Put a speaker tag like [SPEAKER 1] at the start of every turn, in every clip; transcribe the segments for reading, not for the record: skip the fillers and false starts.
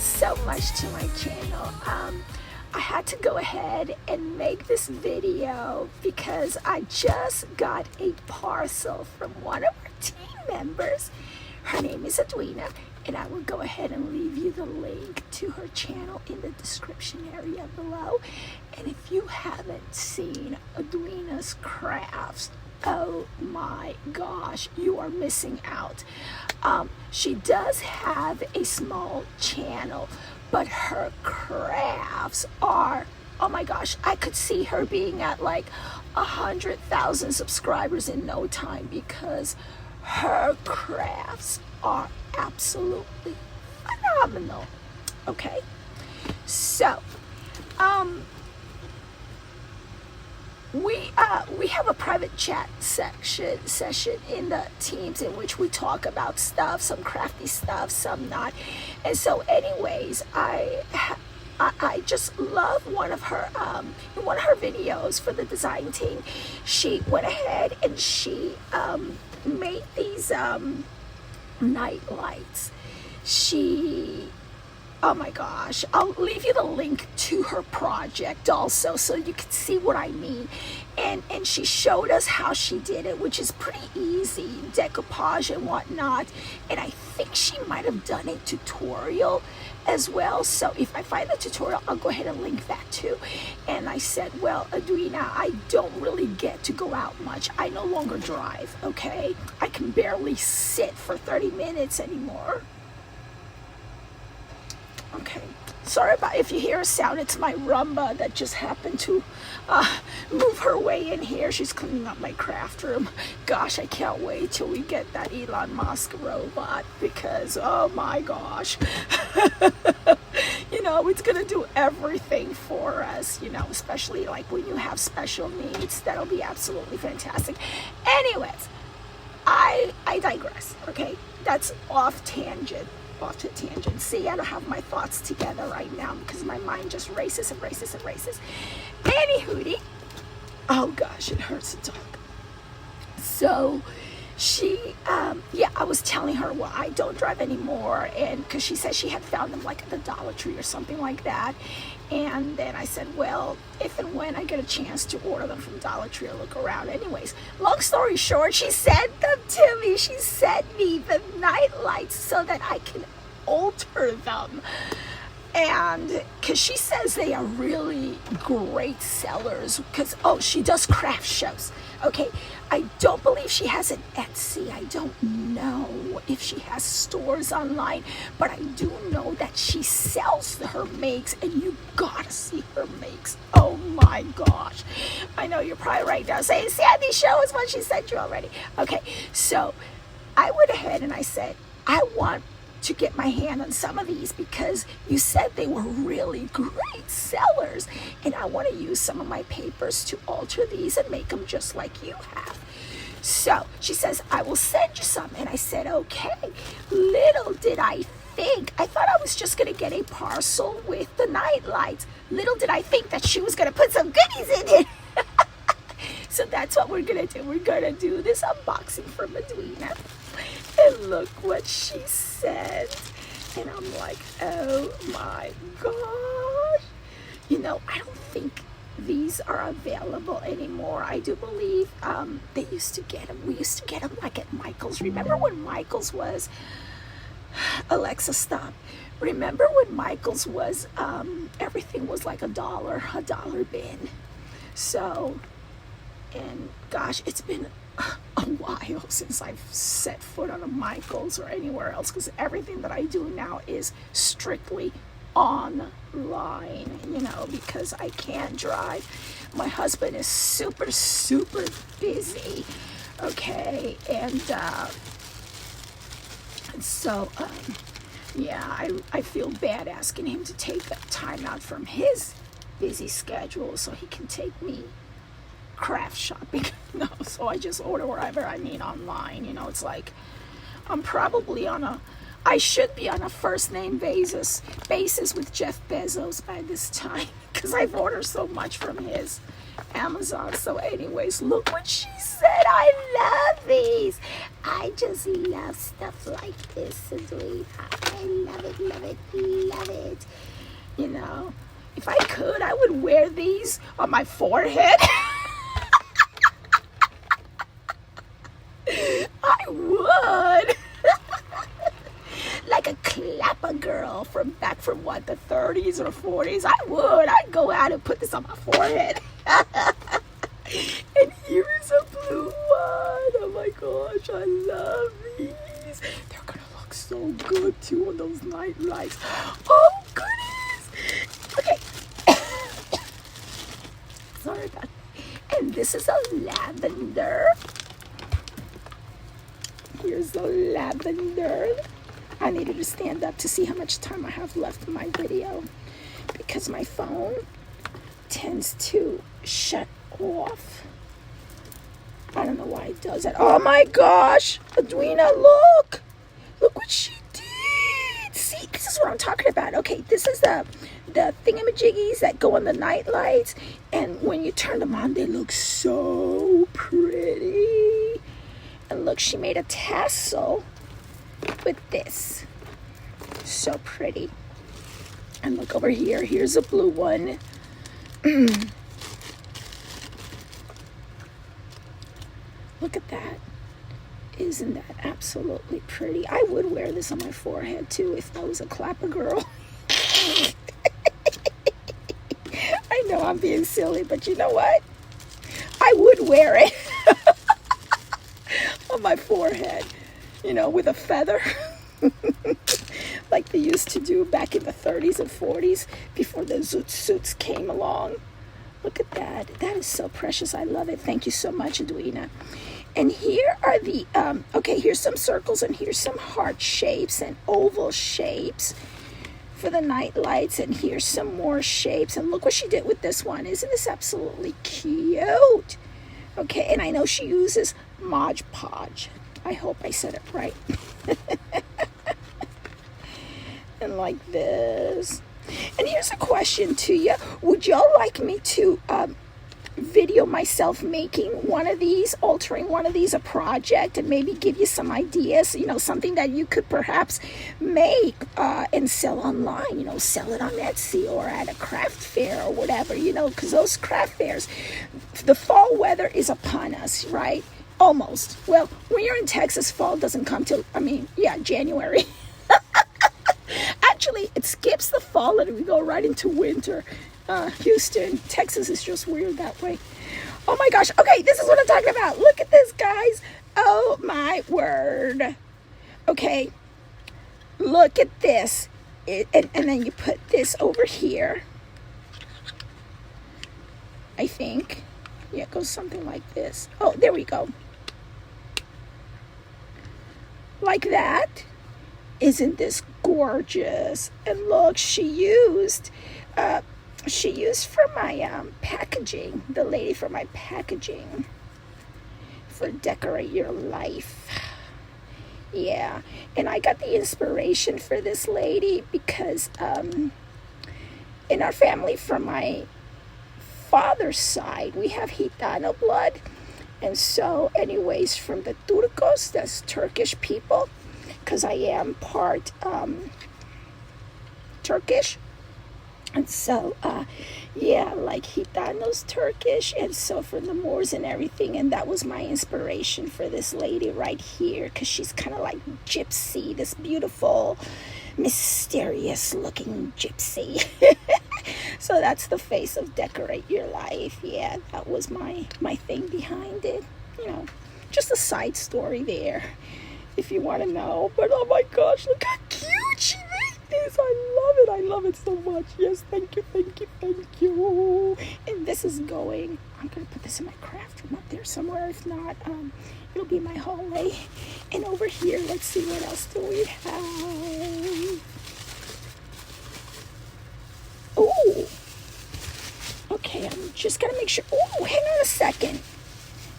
[SPEAKER 1] so much to my channel. I had to go ahead and make this video because I just got a parcel from one of our team members. Her name is Edwina, and I will go ahead and leave you the link to her channel in the description area below. And if you haven't seen Edwina's crafts, oh my gosh, you are missing out. She does have a small channel, but her crafts are, oh my gosh, I could see her being at like 100,000 subscribers in no time because her crafts are absolutely phenomenal. Okay, so we have a private chat session in the teams in which we talk about stuff, some crafty stuff, some not. And so anyways, I just love one of her videos for the design team. She went ahead and she made these night lights. Oh my gosh, I'll leave you the link to her project also so you can see what I mean. And she showed us how she did it, which is pretty easy, decoupage and whatnot. And I think she might have done a tutorial as well. So if I find the tutorial, I'll go ahead and link that too. And I said, well, Edwina, I don't really get to go out much. I no longer drive, okay? I can barely sit for 30 minutes anymore. Okay, sorry about if you hear a sound. It's my Rumba that just happened to move her way in here. She's cleaning up my craft room. Gosh, I can't wait till we get that Elon Musk robot because, oh my gosh, you know, it's gonna do everything for us, you know, especially like when you have special needs. That'll be absolutely fantastic. Anyways, I digress, okay? That's off to tangent. See, I don't have my thoughts together right now because my mind just races and races and races. Anywho, oh gosh, it hurts to talk. So she, yeah, I was telling her, well, I don't drive anymore, and because she said she had found them like at the Dollar Tree or something like that. And then I said, well, if and when I get a chance to order them from Dollar Tree or look around. Anyways, long story short, she sent them to me. She sent me the night lights so that I can alter them. And because she says they are really great sellers because, oh, she does craft shows. Okay, I don't believe she has an Etsy. I don't know if she has stores online, but I do know that she sells her makes, and you gotta see her makes. Oh my gosh. I know you're probably right now saying, Sandy, show us what she sent you already. Okay, so I went ahead and I said, I want to get my hand on some of these because you said they were really great sellers, and I want to use some of my papers to alter these and make them just like you have. So she says, I will send you some. And I said, okay. Little did I think, I thought I was just going to get a parcel with the night lights. Little did I think that she was going to put some goodies in it. So that's what we're going to do. We're going to do this unboxing from Edwina. And look what she said. And I'm like, oh my gosh. You know, I don't think these are available anymore. I do believe they used to get them. We used to get them like at Michael's. Remember when Michael's was, Alexa, stop. Remember when Michael's was, everything was like $1 bin. So, and gosh, it's been a while since I've set foot on a Michael's or anywhere else because everything that I do now is strictly online, you know, because I can't drive. My husband is super busy, okay, and so yeah, I feel bad asking him to take time out from his busy schedule so he can take me craft shopping. No, so I just order wherever I need online. You know, it's like I'm probably on I should be on a first name basis with Jeff Bezos by this time, because I've ordered so much from his Amazon. So anyways, look what she said. I love these. I just love stuff like this, Edwina. I love it, love it, love it. You know, if I could, I would wear these on my forehead. I would. Like a clapper girl from what, the 30s or 40s. I would. I'd go out and put this on my forehead. And here is a blue one. Oh my gosh, I love these. They're gonna look so good too on those night lights. Oh goodness. Okay. Sorry about that. And this is a lavender. Here's a lavender. I needed to stand up to see how much time I have left in my video, because my phone tends to shut off. I don't know why it does that. Oh my gosh, Edwina, look what she did. See, this is what I'm talking about. Okay, this is the thingamajiggies that go on the night lights, and when you turn them on, they look so pretty. And look, she made a tassel with this. So pretty. And look over here. Here's a blue one. Look at that. Isn't that absolutely pretty? I would wear this on my forehead too if I was a clapper girl. I know I'm being silly, but you know what? I would wear it on my forehead, you know, with a feather. Like they used to do back in the 30s and 40s before the zoot suits came along. Look at that. That is so precious. I love it. Thank you so much, Edwina. And here are the, okay, here's some circles and here's some heart shapes and oval shapes for the night lights. And here's some more shapes. And look what she did with this one. Isn't this absolutely cute? Okay, and I know she uses Mod Podge. I hope I said it right. And like this. And here's a question to you. Would y'all like me to video myself making one of these, altering one of these, a project, and maybe give you some ideas, you know, something that you could perhaps make and sell online, you know, sell it on Etsy or at a craft fair or whatever, you know, because those craft fairs, the fall weather is upon us, right? Almost. Well, when you're in Texas, fall doesn't come till, January. Actually, it skips the fall and we go right into winter. Houston, Texas is just weird that way. Oh my gosh. Okay, this is what I'm talking about. Look at this, guys. Oh my word. Okay, look at this. And then you put this over here. I think. Yeah, it goes something like this. Oh, there we go. Like that. Isn't this gorgeous? And look, she used for my packaging, the lady for my packaging, for Decorate Your Life. Yeah, and I got the inspiration for this lady because in our family, from my father's side, we have Gitano blood. And so anyways, from the Turcos, that's Turkish people, because I am part Turkish. And so, like Gitano's Turkish, and so from the Moors and everything, and that was my inspiration for this lady right here, because she's kind of like gypsy, this beautiful, mysterious looking gypsy. So that's the face of Decorate Your Life. Yeah, that was my thing behind it. You know, just a side story there, if you want to know. But oh my gosh, look how cute she made this. I love it so much. Yes, thank you. And this is going, I'm going to put this in my craft room up there somewhere. If not, it'll be my hallway. And over here, let's see, what else do we have? Oh, okay, I'm just going to make sure. Oh, hang on a second.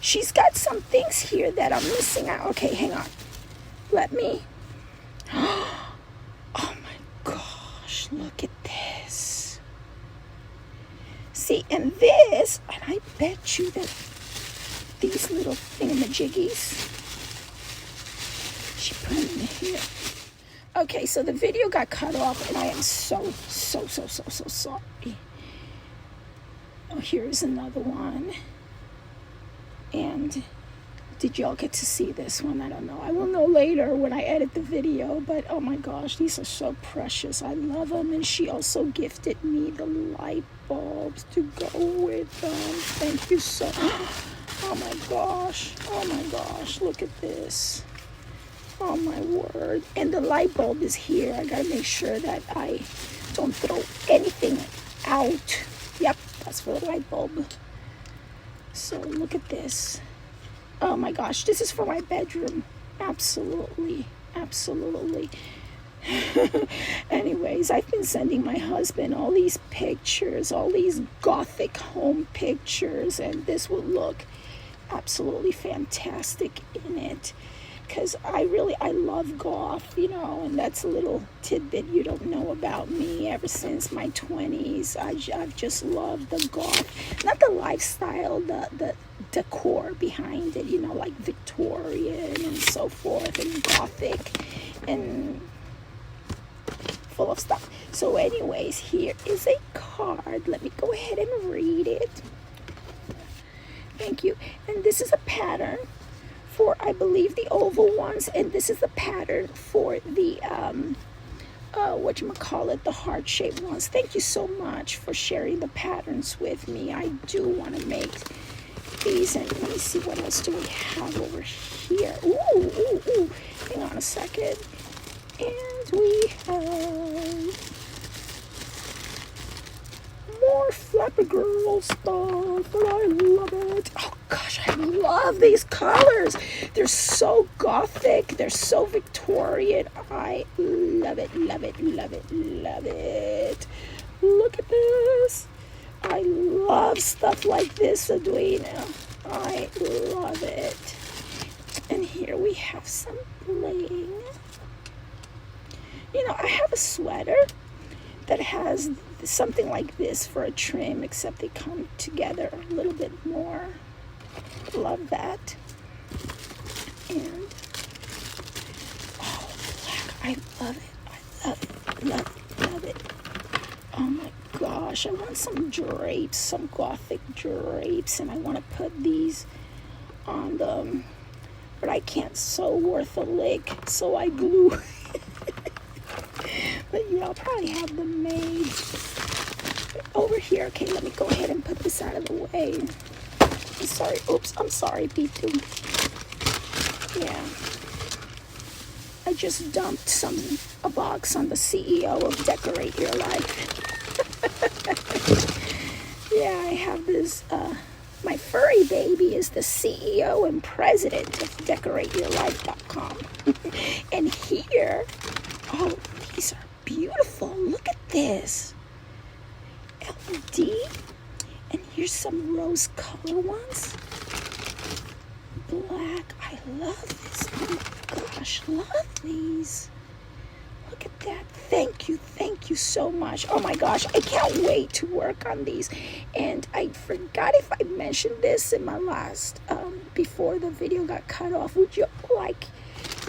[SPEAKER 1] She's got some things here that I'm missing out. Okay, hang on. Let me. See, and this, and I bet you that these little thingamajiggies, she put them in here. Okay, so the video got cut off, and I am so sorry. Oh, here's another one. And did y'all get to see this one? I don't know. I will know later when I edit the video, but oh my gosh, these are so precious. I love them. And she also gifted me the light bulbs to go with them. Thank you so much. Oh my gosh. Oh my gosh. Look at this. Oh my word. And the light bulb is here. I gotta make sure that I don't throw anything out. Yep, that's for the light bulb. So look at this. Oh my gosh, this is for my bedroom. Absolutely. Anyways, I've been sending my husband all these pictures, all these gothic home pictures, and this will look absolutely fantastic in it. Because I love goth, and that's a little tidbit you don't know about me. Ever since my 20s, I've just loved the goth, not the lifestyle, the decor behind it, like Victorian and so forth, and gothic, and full of stuff. So anyways, here is a card. Let me go ahead and read it. Thank you. And this is a pattern for, I believe, the oval ones, and this is the pattern for the the heart-shaped ones. Thank you so much for sharing the patterns with me. I do want to make these, and let me see, what else do we have over here? Ooh. Hang on a second. And we have more Flapper Girl stuff, and I love it. Oh gosh, I love these colors. They're so gothic. They're so Victorian. I love it. Look at this. I love stuff like this, Edwina. I love it. And here we have some bling. I have a sweater that has something like this for a trim, except they come together a little bit more. Love that. And black, I love it. Oh my gosh, I want some drapes, some gothic drapes, and I want to put these on them, but I can't sew worth a lick, so I glue. But I'll probably have them made over here. Okay, let me go ahead and put this out of the way. I'm sorry. Oops, I'm sorry, P2. Yeah. I just dumped a box on the CEO of Decorate Your Life. Yeah, I have this, my furry baby is the CEO and president of DecorateYourLife.com. And here, oh, these are beautiful. Look at this. LED. And here's some rose color ones. Black. I love this. Oh my gosh, love these. Look at that. Thank you so much. Oh my gosh, I can't wait to work on these. And I forgot if I mentioned this in my last, before the video got cut off. Would you like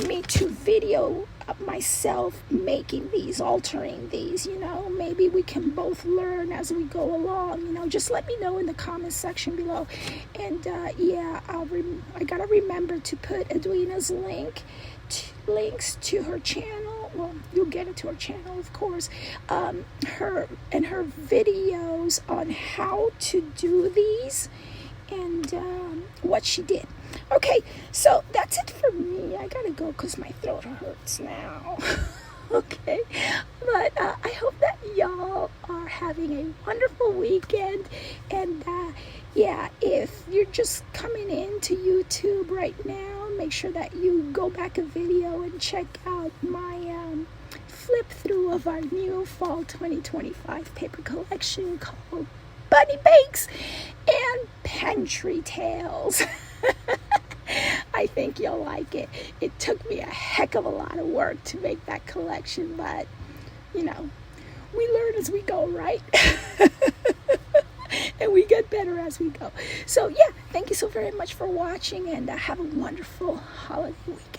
[SPEAKER 1] me to video myself making these, altering these? Maybe we can both learn as we go along. Just let me know in the comment section below. And yeah, I gotta remember to put Edwina's links to her channel. Well, you'll get it to her channel, of course. Her videos on how to do these and what she did. Okay, so that's it for me. I gotta go because my throat hurts now. Okay, but I hope that y'all are having a wonderful weekend. And yeah, if you're just coming into YouTube right now, make sure that you go back a video and check out my flip through of our new fall 2025 paper collection called Bunny Bakes and Pantry Tales. I think you'll like it. It took me a heck of a lot of work to make that collection, but we learn as we go, right? better as we go. So yeah, thank you so very much for watching, and have a wonderful holiday week.